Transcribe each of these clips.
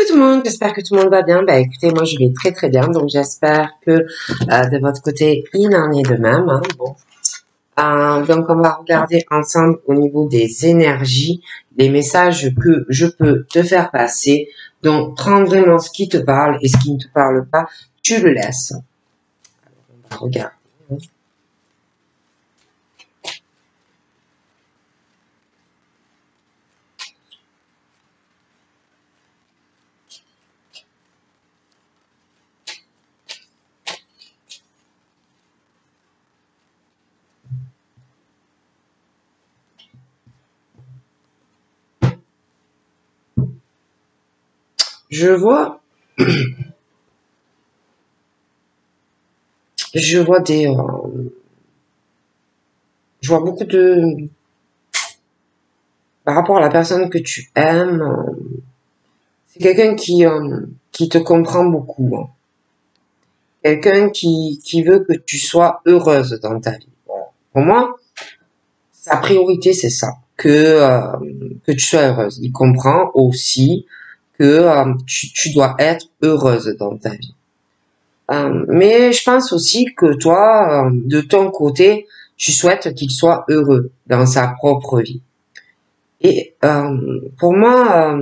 tout le monde, j'espère que tout le monde va bien. Bah écoutez, moi je vais très très bien, donc j'espère que de votre côté il en est de même. Hein. Bon. Donc on va regarder ensemble au niveau des énergies, les messages que je peux te faire passer. Donc prends vraiment ce qui te parle et ce qui ne te parle pas, tu le laisses. On va regarder. Je vois je vois je vois beaucoup de par rapport à la personne que tu aimes. C'est quelqu'un qui te comprend beaucoup. Hein. Quelqu'un qui veut que tu sois heureuse dans ta vie. Bon. Pour moi, sa priorité, c'est ça, que tu sois heureuse. Il comprend aussi que tu dois être heureuse dans ta vie. Mais je pense aussi que toi, de ton côté, tu souhaites qu'il soit heureux dans sa propre vie. Et pour moi,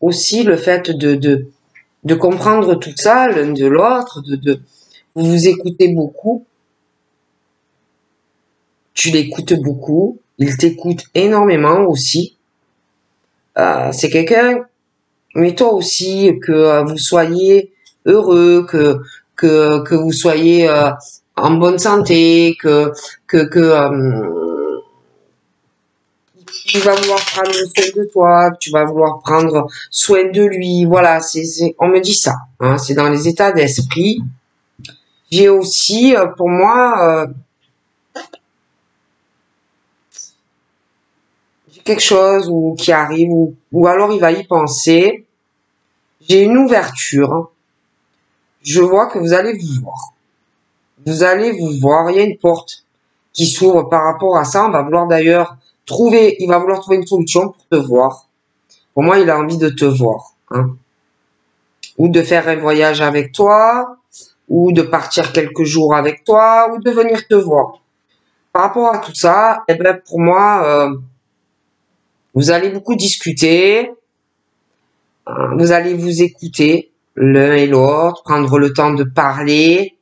aussi le fait de comprendre tout ça l'un de l'autre, vous vous écoutez beaucoup, tu l'écoutes beaucoup, il t'écoute énormément aussi. C'est quelqu'un, mais toi aussi, que vous soyez heureux, que vous soyez en bonne santé, que tu vas vouloir prendre soin de toi, que tu vas vouloir prendre soin de lui. Voilà, on me dit ça. Hein, c'est dans les états d'esprit. J'ai aussi, pour moi, quelque chose qui arrive ou alors il va y penser. J'ai une ouverture. Je vois que vous allez vous voir. Vous allez vous voir. Il y a une porte qui s'ouvre par rapport à ça. On va vouloir d'ailleurs il va vouloir trouver une solution pour te voir. Pour moi, il a envie de te voir. Hein. Ou de faire un voyage avec toi, ou de partir quelques jours avec toi, ou de venir te voir. Par rapport à tout ça, eh ben, pour moi, vous allez beaucoup discuter, vous allez vous écouter l'un et l'autre, prendre le temps de parler.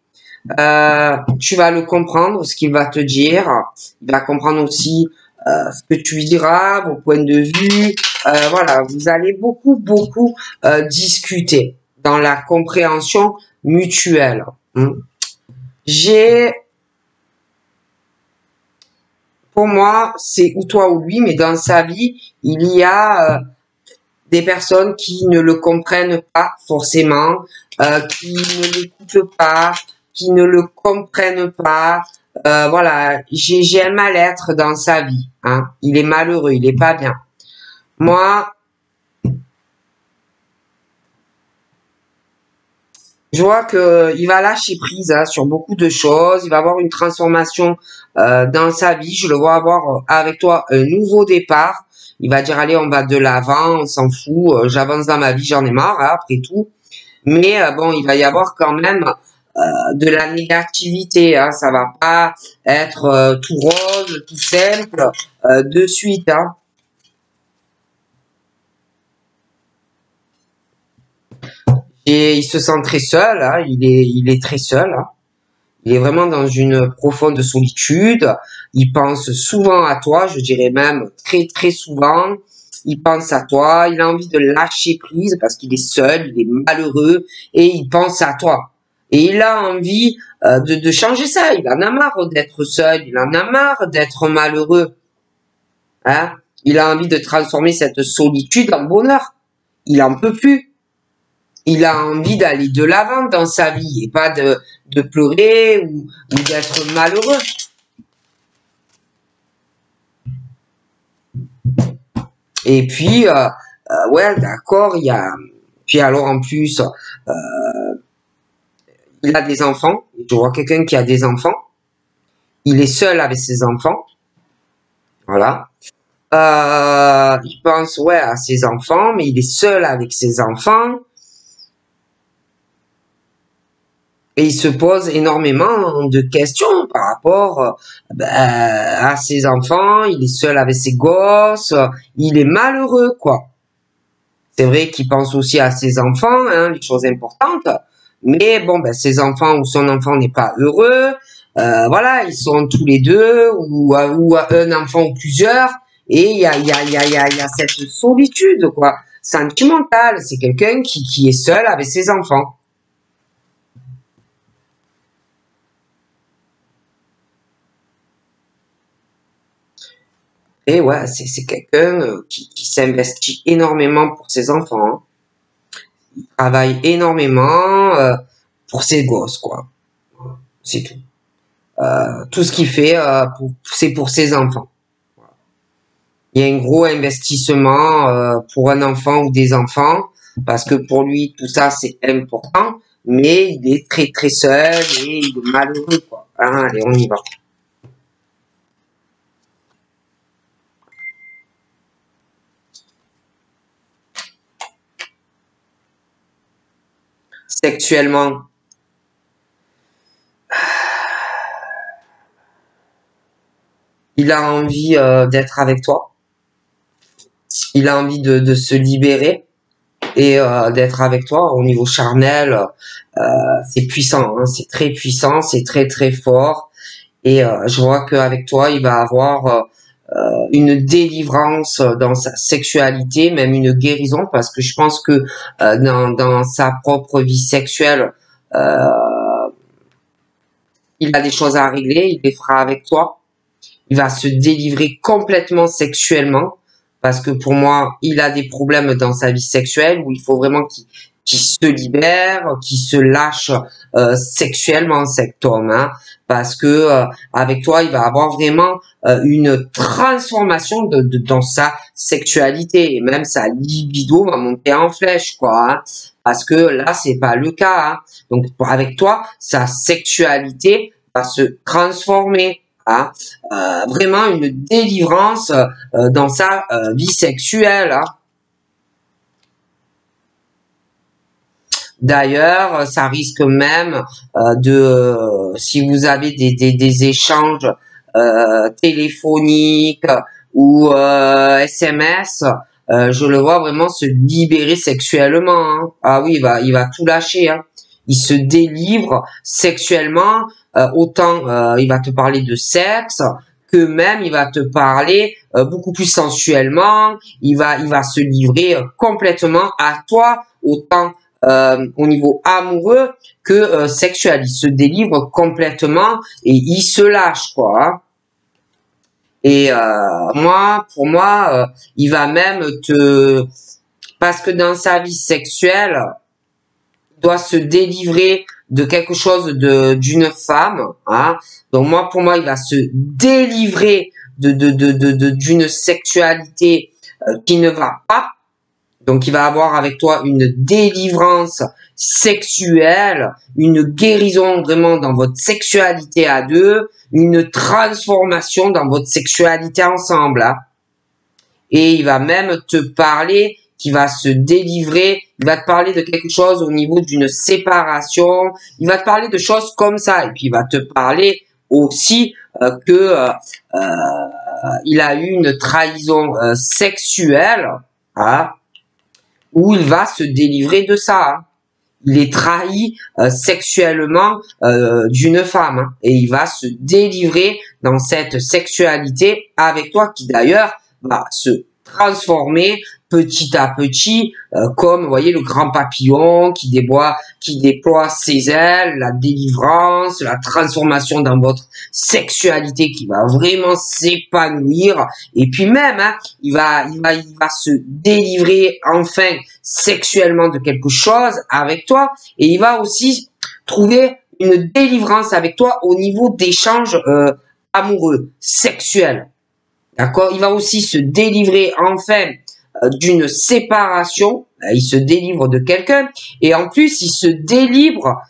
Tu vas le comprendre, ce qu'il va te dire. Il va comprendre aussi ce que tu lui diras, vos points de vue. Voilà, vous allez beaucoup discuter dans la compréhension mutuelle. Pour moi, c'est ou toi ou lui, mais dans sa vie, il y a des personnes qui ne le comprennent pas forcément, qui ne l'écoutent pas, qui ne le comprennent pas. Voilà, j'ai un mal-être dans sa vie. Hein. Il est malheureux, il est pas bien. Moi, je vois que il va lâcher prise hein, sur beaucoup de choses. Il va avoir une transformation dans sa vie. Je le vois avoir avec toi un nouveau départ. Il va dire allez, on va de l'avant, on s'en fout. J'avance dans ma vie, j'en ai marre hein, après tout. Mais bon, il va y avoir quand même de la négativité. Hein. Ça va pas être tout rose, tout simple de suite. Hein. Et il se sent très seul. Hein. Il est très seul. Hein. Il est vraiment dans une profonde solitude. Il pense souvent à toi, je dirais même très souvent. Il pense à toi. Il a envie de lâcher prise parce qu'il est seul, il est malheureux et il pense à toi. Et il a envie de changer ça. Il en a marre d'être seul. Il en a marre d'être malheureux. Hein? Il a envie de transformer cette solitude en bonheur. Il en peut plus. Il a envie d'aller de l'avant dans sa vie et pas de pleurer ou d'être malheureux. Et puis, ouais, d'accord, il y a... Puis alors, en plus, il a des enfants. Je vois quelqu'un qui a des enfants. Il est seul avec ses enfants. Voilà. Il pense, ouais, à ses enfants, mais il est seul avec ses enfants. Et il se pose énormément de questions par rapport à ses enfants. Il est seul avec ses gosses. Il est malheureux, quoi. C'est vrai qu'il pense aussi à ses enfants, hein, les choses importantes. Mais bon, ben, ses enfants ou son enfant n'est pas heureux. Voilà, ils sont tous les deux ou un enfant ou plusieurs. Et il y a cette solitude, quoi, sentimentale. C'est quelqu'un qui est seul avec ses enfants. Et ouais, c'est quelqu'un qui s'investit énormément pour ses enfants, hein. Il travaille énormément pour ses gosses, quoi. C'est tout. Tout ce qu'il fait, c'est pour ses enfants. Il y a un gros investissement pour un enfant ou des enfants, parce que pour lui, tout ça, c'est important, mais il est très très seul et il est malheureux, quoi. Hein, allez, on y va. Sexuellement, il a envie d'être avec toi. Il a envie de se libérer et d'être avec toi au niveau charnel. C'est puissant, hein, c'est très puissant, c'est très très fort. Et je vois qu'avec toi, il va avoir une délivrance dans sa sexualité, même une guérison, parce que je pense que dans sa propre vie sexuelle, euh, il a des choses à régler, il les fera avec toi. Il va se délivrer complètement sexuellement, parce que pour moi, il a des problèmes dans sa vie sexuelle où il faut vraiment qu'il se libère, qu'il se lâche sexuellement cet homme, hein, parce que avec toi, il va avoir vraiment une transformation dans sa sexualité et même sa libido va monter en flèche, quoi, hein, parce que là, c'est pas le cas, hein. Donc avec toi, sa sexualité va se transformer, hein, vraiment une délivrance dans sa vie sexuelle, hein. D'ailleurs, ça risque même si vous avez des échanges téléphoniques ou SMS, je le vois vraiment se libérer sexuellement, hein. Ah oui, il va tout lâcher, hein. Il se délivre sexuellement, autant il va te parler de sexe que même il va te parler beaucoup plus sensuellement. Il va se livrer complètement à toi, autant au niveau amoureux que sexuel. Il se délivre complètement et il se lâche, quoi, hein. Et pour moi, il va même parce que dans sa vie sexuelle, il doit se délivrer de quelque chose d'une femme, hein. Donc moi, pour moi, il va se délivrer d'une sexualité qui ne va pas. Donc, il va avoir avec toi une délivrance sexuelle, une guérison vraiment dans votre sexualité à deux, une transformation dans votre sexualité ensemble, hein. Et il va même te parler, qui va se délivrer, il va te parler de quelque chose au niveau d'une séparation, il va te parler de choses comme ça, et puis il va te parler aussi que il a eu une trahison sexuelle, hein, où il va se délivrer de ça, hein. Il est trahi sexuellement d'une femme, hein, et il va se délivrer dans cette sexualité avec toi qui d'ailleurs va se transformer petit à petit comme vous voyez le grand papillon qui déploie ses ailes, la délivrance, la transformation dans votre sexualité qui va vraiment s'épanouir et puis même hein, il va se délivrer enfin sexuellement de quelque chose avec toi et il va aussi trouver une délivrance avec toi au niveau d'échanges amoureux, sexuels. D'accord? Il va aussi se délivrer enfin d'une séparation. Il se délivre de quelqu'un et en plus il se délivre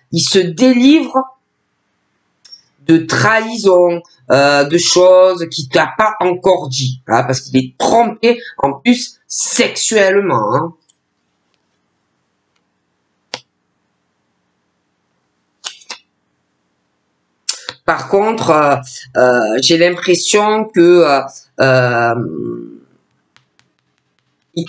de trahison, de choses qu'il t'a pas encore dit, hein, parce qu'il est trompé en plus sexuellement. Hein. Par contre, j'ai l'impression que il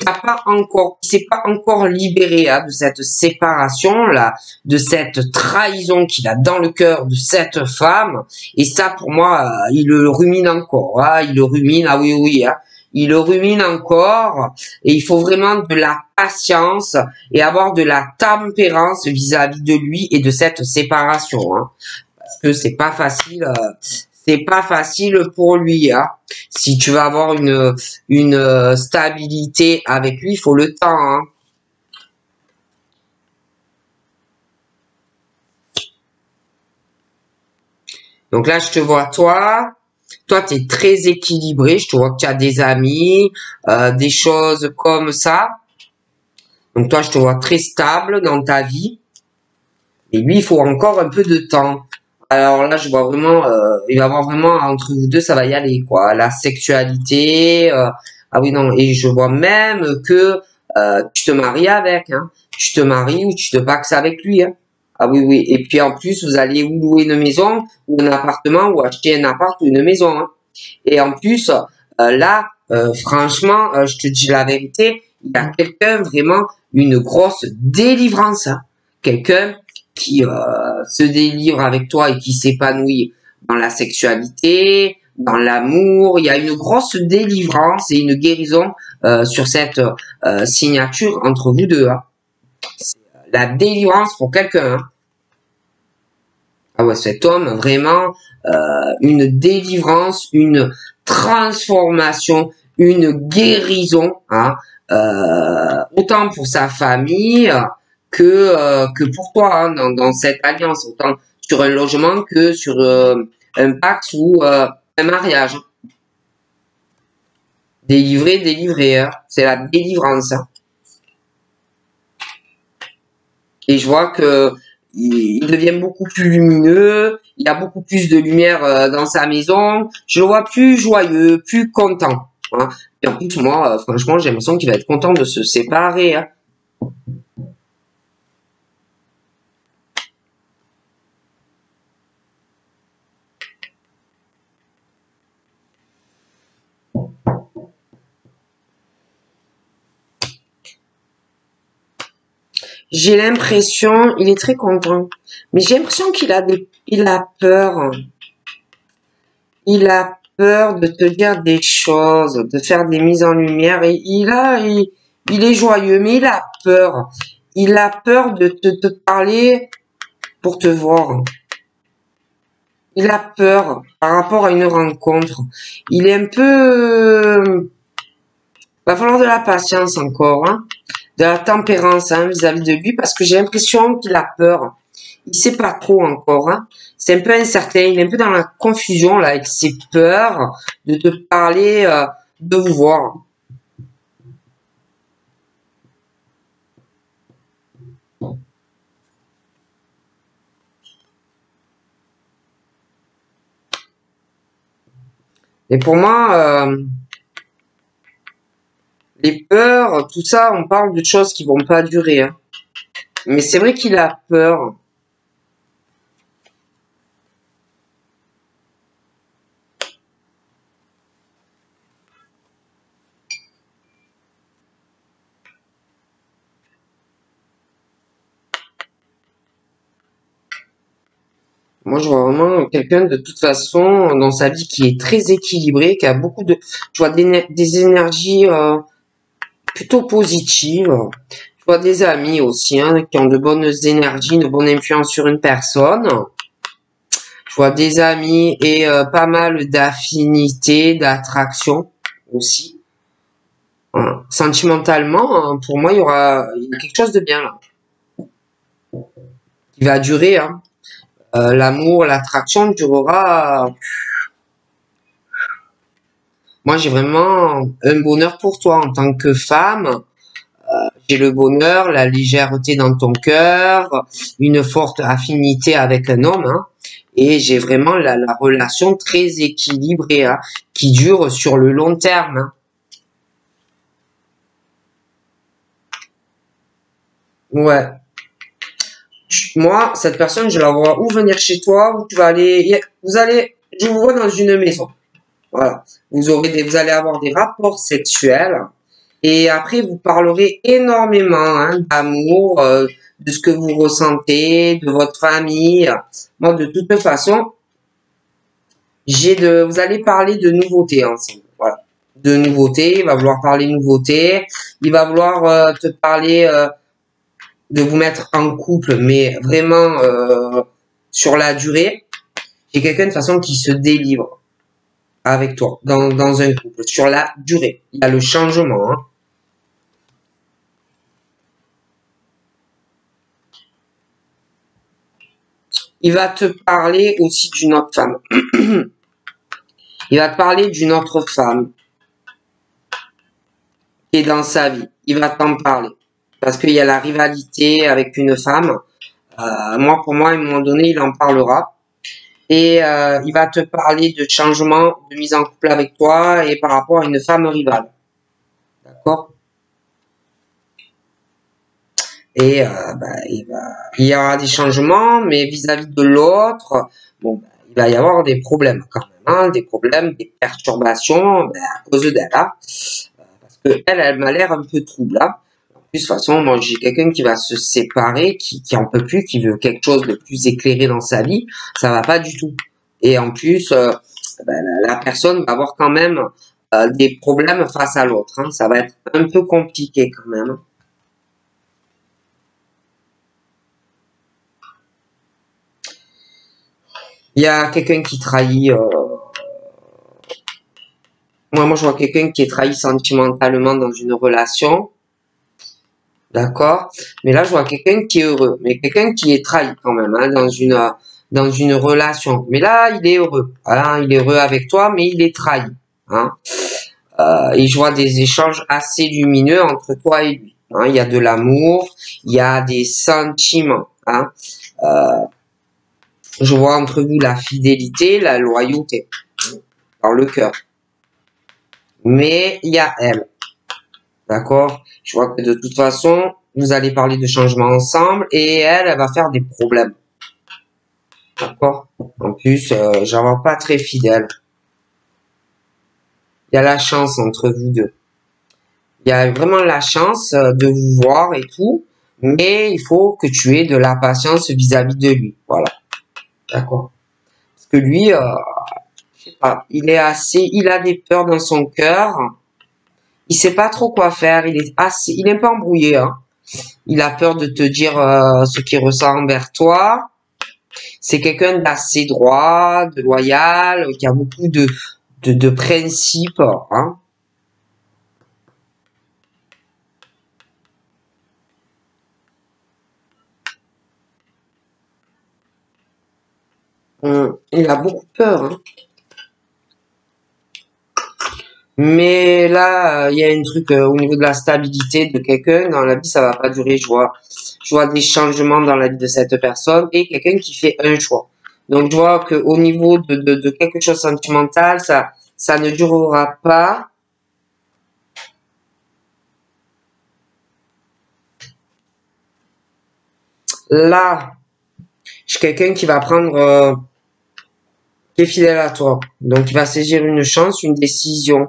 s'est pas encore libéré hein, de cette séparation là, de cette trahison qu'il a dans le cœur de cette femme. Et ça, pour moi, il le rumine encore. Hein, il le rumine, ah oui, oui. Hein, il le rumine encore. Et il faut vraiment de la patience et avoir de la tempérance vis-à-vis de lui et de cette séparation. Hein, parce que c'est pas facile. C'est pas facile pour lui. Hein. Si tu veux avoir une stabilité avec lui, il faut le temps. Hein. Donc là, je te vois toi. Toi, tu es très équilibré. Je te vois que tu as des amis, des choses comme ça. Donc toi, je te vois très stable dans ta vie. Et lui, il faut encore un peu de temps. Alors là, je vois vraiment, il va y avoir vraiment entre vous deux, ça va y aller, quoi. La sexualité, ah oui, non, et je vois même que tu te maries avec, hein. Tu te maries ou tu te paxes avec lui, hein. Ah oui, oui. Et puis en plus, vous allez ou louer une maison, ou un appartement, ou acheter un appart ou une maison, hein. Et en plus, là, franchement, je te dis la vérité, il y a quelqu'un vraiment, une grosse délivrance, hein. Quelqu'un qui se délivre avec toi et qui s'épanouit dans la sexualité, dans l'amour. Il y a une grosse délivrance et une guérison sur cette signature entre vous deux. Hein. La délivrance pour quelqu'un. Hein. Ah ouais, cet homme, vraiment, une délivrance, une transformation, une guérison. Hein, autant pour sa famille que pour toi hein, dans cette alliance, autant sur un logement que sur un pax ou un mariage. Délivré, délivré, hein. C'est la délivrance. Hein. Et je vois que il devient beaucoup plus lumineux, il y a beaucoup plus de lumière dans sa maison, je le vois plus joyeux, plus content. Hein. Et en plus, moi, franchement, j'ai l'impression qu'il va être content de se séparer. Hein. J'ai l'impression, il est très content, mais j'ai l'impression il a peur. Il a peur de te dire des choses, de faire des mises en lumière. Et il est joyeux, mais il a peur. Il a peur de te parler pour te voir. Il a peur par rapport à une rencontre. Il est un peu... Va falloir de la patience encore, hein, de la tempérance hein, vis-à-vis de lui, parce que j'ai l'impression qu'il a peur. Il sait pas trop encore. Hein. C'est un peu incertain. Il est un peu dans la confusion là, avec ses peurs de te parler, de vous voir. Et pour moi, les peurs, tout ça, on parle de choses qui vont pas durer. Hein. Mais c'est vrai qu'il a peur. Moi, je vois vraiment quelqu'un de toute façon dans sa vie qui est très équilibré, qui a beaucoup de, je vois des énergies plutôt positives. Je vois des amis aussi hein, qui ont de bonnes énergies, de bonnes influences sur une personne. Je vois des amis et pas mal d'affinités, d'attraction aussi. Voilà. Sentimentalement, hein, pour moi, il y a quelque chose de bien là, qui va durer. Hein. L'amour, l'attraction durera. Moi, j'ai vraiment un bonheur pour toi en tant que femme. J'ai le bonheur, la légèreté dans ton cœur, une forte affinité avec un homme. Hein. Et j'ai vraiment la relation très équilibrée, hein, qui dure sur le long terme. Hein. Ouais. Moi, cette personne, je la vois ou venir chez toi, ou tu vas aller, je vous vois dans une maison. Voilà. Vous allez avoir des rapports sexuels. Et après, vous parlerez énormément, hein, d'amour, de ce que vous ressentez, de votre famille. Moi, de toute façon, vous allez parler de nouveautés ensemble. Voilà. De nouveautés. Il va vouloir parler nouveautés. Il va vouloir te parler de vous mettre en couple, mais vraiment sur la durée. J'ai quelqu'un de façon qui se délivre avec toi dans un couple sur la durée. Il y a le changement. Hein. Il va te parler aussi d'une autre femme. Il va te parler d'une autre femme qui est dans sa vie. Il va t'en parler. Parce qu'il y a la rivalité avec une femme. Pour moi, à un moment donné, il en parlera. Et il va te parler de changement, de mise en couple avec toi et par rapport à une femme rivale. D'accord? Et il y aura des changements, mais vis-à-vis de l'autre, bon, il va y avoir des problèmes quand même, hein, des problèmes, des perturbations à cause d'elle. Hein, parce que elle m'a l'air un peu trouble. Hein. En plus, de toute façon, moi j'ai quelqu'un qui va se séparer, qui en peut plus, qui veut quelque chose de plus éclairé dans sa vie, ça va pas du tout. Et en plus, la personne va avoir quand même des problèmes face à l'autre. Hein, ça va être un peu compliqué quand même. Il y a quelqu'un qui trahit. Moi, je vois quelqu'un qui est trahi sentimentalement dans une relation. D'accord? Mais là, je vois quelqu'un qui est heureux. Mais quelqu'un qui est trahi quand même, hein, dans une relation. Mais là, il est heureux. Voilà, il est heureux avec toi, mais il est trahi. Hein? Et je vois des échanges assez lumineux entre toi et lui. Hein? Il y a de l'amour, il y a des sentiments. Hein? Je vois entre vous la fidélité, la loyauté. Dans le cœur. Mais il y a elle. D'accord? Je vois que de toute façon, vous allez parler de changement ensemble et elle va faire des problèmes. D'accord? En plus, j'en vois pas très fidèle. Il y a la chance entre vous deux. Il y a vraiment la chance de vous voir et tout, mais il faut que tu aies de la patience vis-à-vis de lui. Voilà. D'accord? Parce que lui, je sais pas, il a des peurs dans son cœur. Il sait pas trop quoi faire. Il est un peu embrouillé, hein. Il a peur de te dire ce qu'il ressent envers toi. C'est quelqu'un d'assez droit, de loyal, qui a beaucoup de principes. Hein. Il a beaucoup peur. Hein. Mais là, il y a un truc au niveau de la stabilité de quelqu'un dans la vie, ça va pas durer. Je vois des changements dans la vie de cette personne et quelqu'un qui fait un choix. Donc je vois que au niveau de quelque chose de sentimental, ça ne durera pas. Là, j'ai quelqu'un qui va prendre, qui est fidèle à toi. Donc il va saisir une chance, une décision.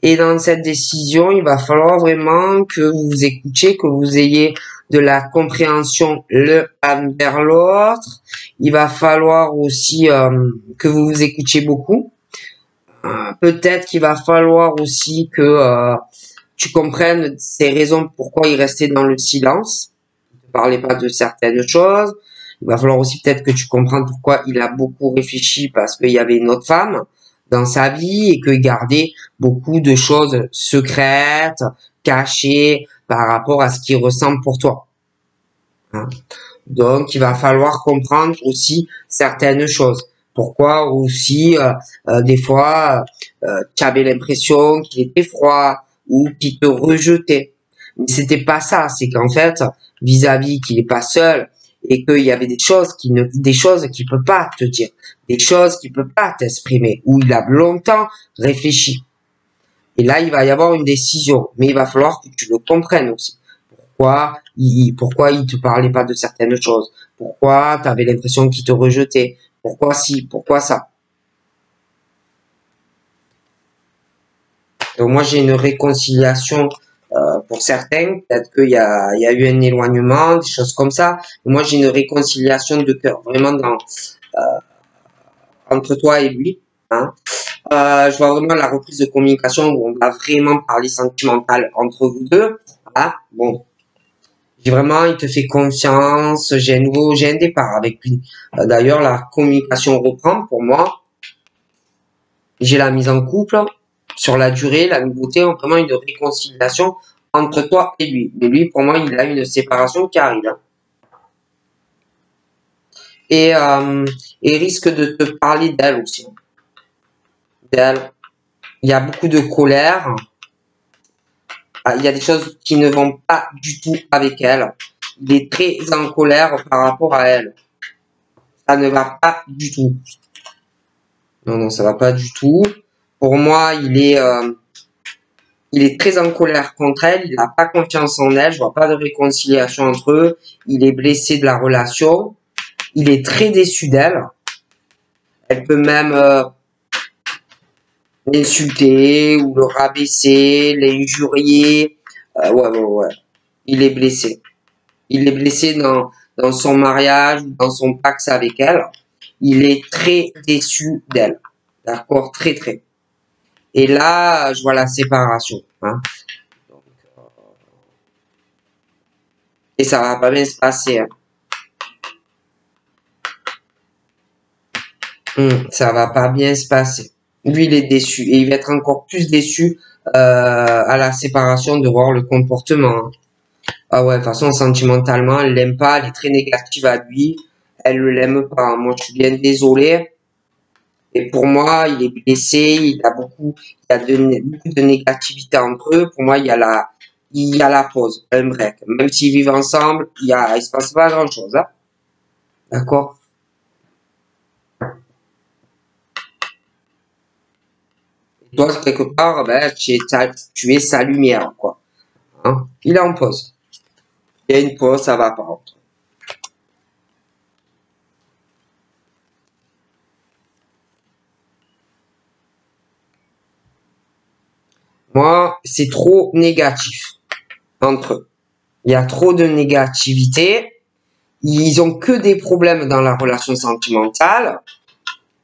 Et dans cette décision, il va falloir vraiment que vous vous écoutiez, que vous ayez de la compréhension l'un envers l'autre. Il va falloir aussi que vous vous écoutiez beaucoup. Peut-être qu'il va falloir aussi que tu comprennes ses raisons pourquoi il restait dans le silence. Ne parlait pas de certaines choses. Il va falloir aussi peut-être que tu comprennes pourquoi il a beaucoup réfléchi parce qu'il y avait une autre femme dans sa vie et qu'il gardait beaucoup de choses secrètes, cachées par rapport à ce qu'il ressent pour toi. Hein. Donc, il va falloir comprendre aussi certaines choses. Pourquoi aussi, des fois, tu avais l'impression qu'il était froid ou qu'il te rejetait. Mais c'était pas ça. C'est qu'en fait, vis-à-vis qu'il est pas seul, et qu'il y avait des choses qu'il peut pas te dire, des choses qu'il peut pas t'exprimer, où il a longtemps réfléchi. Et là, il va y avoir une décision, mais il va falloir que tu le comprennes aussi. Pourquoi il te parlait pas de certaines choses? Pourquoi tu avais l'impression qu'il te rejetait? Pourquoi si? Pourquoi ça? Donc moi, j'ai une réconciliation pour certains. Peut-être il y a eu un éloignement, des choses comme ça. Moi, j'ai une réconciliation de cœur, vraiment entre toi et lui. Hein. Je vois vraiment la reprise de communication où on va vraiment parler sentimental entre vous deux. Hein. Bon, j'ai vraiment, il te fait confiance. J'ai un départ avec lui. D'ailleurs, la communication reprend pour moi. J'ai la mise en couple sur la durée, la nouveauté, vraiment une réconciliation entre toi et lui. Mais lui, pour moi, il a une séparation qui arrive. Hein. Et, et risque de te parler d'elle aussi. D'elle. Il y a beaucoup de colère. Il y a des choses qui ne vont pas du tout avec elle. Il est très en colère par rapport à elle. Ça ne va pas du tout. Non, non, ça va pas du tout. Pour moi, il est très en colère contre elle. Il n'a pas confiance en elle. Je vois pas de réconciliation entre eux. Il est blessé de la relation. Il est très déçu d'elle. Elle peut même l'insulter ou le rabaisser, l'injurier. Ouais. Il est blessé. Il est blessé dans son mariage, dans son pacte avec elle. Il est très déçu d'elle. D'accord? Très, très. Et là, je vois la séparation. Hein. Et ça va pas bien se passer. Hein. Ça va pas bien se passer. Lui, il est déçu. Et il va être encore plus déçu à la séparation de voir le comportement. Hein. Ah ouais, de toute façon, sentimentalement, elle l'aime pas. Elle est très négative à lui. Elle ne l'aime pas. Moi, je suis bien désolé. Et pour moi, il est blessé. Il y a beaucoup de négativité entre eux. Pour moi, il y a la pause, un break. Même s'ils vivent ensemble, il se passe pas grand chose. Hein. D'accord? Toi, quelque part, ben, tu es sa lumière, quoi. Hein. Il est en pause. Il y a une pause, ça va pas. Moi, c'est trop négatif entre eux. Il y a trop de négativité. Ils ont que des problèmes dans la relation sentimentale.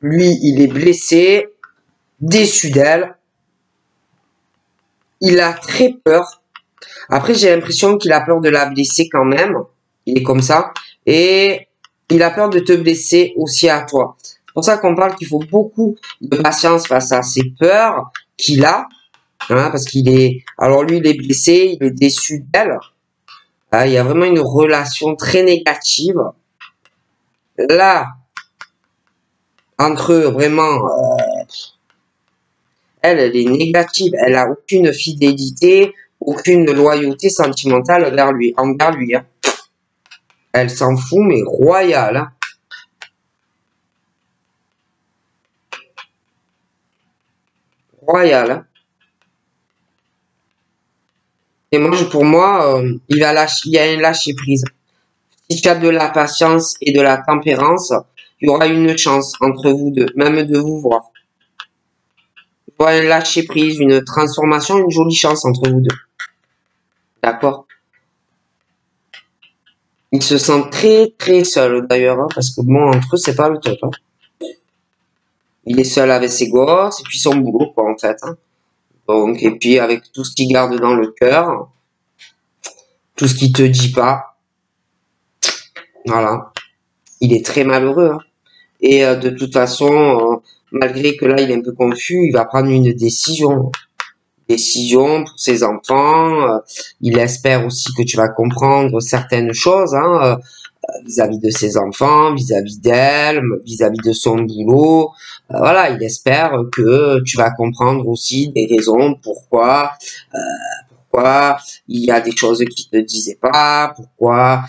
Lui, il est blessé, déçu d'elle. Il a très peur. Après, j'ai l'impression qu'il a peur de la blesser quand même. Il est comme ça. Et il a peur de te blesser aussi à toi. C'est pour ça qu'on parle qu'il faut beaucoup de patience face à ces peurs qu'il a. Hein, parce qu'il est... Alors lui, il est blessé, il est déçu d'elle. Il y a vraiment une relation très négative. Là, entre eux, vraiment, elle est négative. Elle a aucune fidélité, aucune loyauté sentimentale envers lui. Hein. Elle s'en fout, mais royal. Hein. Royal. Hein. Et moi, pour moi, il y a un lâcher prise. Si tu as de la patience et de la tempérance, il y aura une chance entre vous deux, même de vous voir. Il y aura un lâcher prise, une transformation, une jolie chance entre vous deux. D'accord? Il se sent très très seul d'ailleurs, hein, parce que bon, entre eux, c'est pas le top. Hein. Il est seul avec ses gosses et puis son boulot, quoi, en fait. Hein. Donc, et puis avec tout ce qu'il garde dans le cœur, tout ce qu'il te dit pas, voilà. Il est très malheureux. Hein. Et de toute façon, malgré que là, il est un peu confus, il va prendre une décision. Décision pour ses enfants. Il espère aussi que tu vas comprendre certaines choses. Hein, vis-à-vis de ses enfants, vis-à-vis d'elle, vis-à-vis de son boulot. Voilà, il espère que tu vas comprendre aussi des raisons pourquoi il y a des choses qu'il te disait pas, pourquoi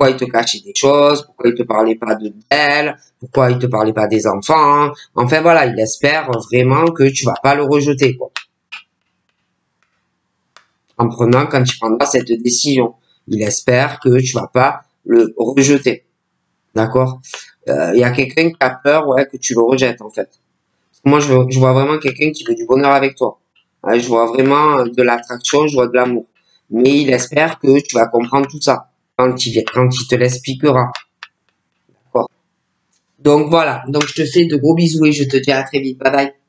pourquoi il te cachait des choses, pourquoi il te parlait pas d'elle, pourquoi il te parlait pas des enfants. Enfin voilà, il espère vraiment que tu vas pas le rejeter, quoi. En prenant, quand tu prendras cette décision, il espère que tu vas pas le rejeter. D'accord? Il y a quelqu'un qui a peur, ouais, que tu le rejettes, en fait. Moi, je vois vraiment quelqu'un qui veut du bonheur avec toi. Ouais, je vois vraiment de l'attraction, je vois de l'amour. Mais il espère que tu vas comprendre tout ça quand il te l'expliquera. D'accord. Donc voilà. Donc je te fais de gros bisous et je te dis à très vite. Bye bye.